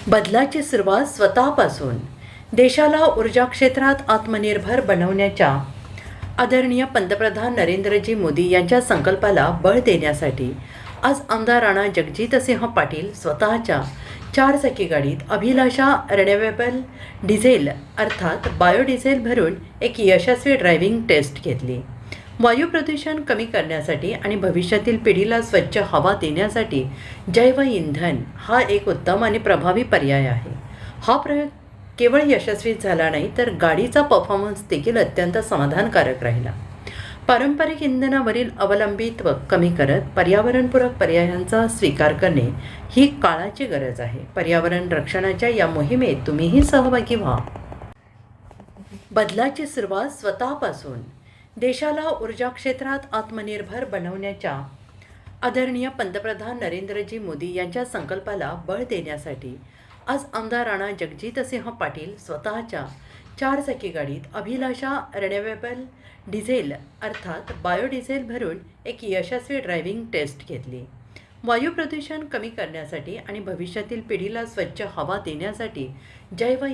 बदलाची सुरुवात स्वतःपासून. देशाला ऊर्जा क्षेत्रात आत्मनिर्भर बनवण्याच्या आदरणीय पंतप्रधान नरेंद्रजी मोदी यांच्या संकल्पाला बळ देण्यासाठी आज आमदार राणा जगजितसिंह पाटील स्वतःच्या 4 चाकी गाडीत अभिलाषा रिन्युएबल डिझेल अर्थात बायोडिझेल भरून एक यशस्वी ड्रायव्हिंग टेस्ट घेतली. वायू प्रदूषण कमी करण्यासाठी आणि भविष्यातील पिढीला स्वच्छ हवा देण्यासाठी जैव इंधन हा एक उत्तम आणि प्रभावी पर्याय आहे. हा प्रयोग केवळ यशस्वी झाला नाही तर गाडीचा परफॉर्मन्स देखील अत्यंत समाधानकारक राहिला. पारंपरिक इंधनावरील अवलंबित्व कमी करत पर्यावरणपूरक पर्यायांचा स्वीकार करणे ही काळाची गरज आहे. पर्यावरण रक्षणाच्या या मोहिमेत तुम्हीही सहभागी व्हा. बदलाची सुरुवात स्वतःपासून. देशाला ऊर्जा क्षेत्रात आत्मनिर्भर बनवण्याच्या आदरणीय पंतप्रधान नरेंद्रजी मोदी यांच्या संकल्पाला बळ देण्यासाठी आज आमदार राणा जगजितसिंह पाटील स्वतःच्या 4 चाकी गाडीत अभिलाषा रिन्युएबल डिझेल अर्थात बायोडिझेल भरून एक यशस्वी ड्रायव्हिंग टेस्ट घेतली. वायू प्रदूषण कमी करण्यासाठी आणि भविष्यातील पिढीला स्वच्छ हवा देण्यासाठी जैव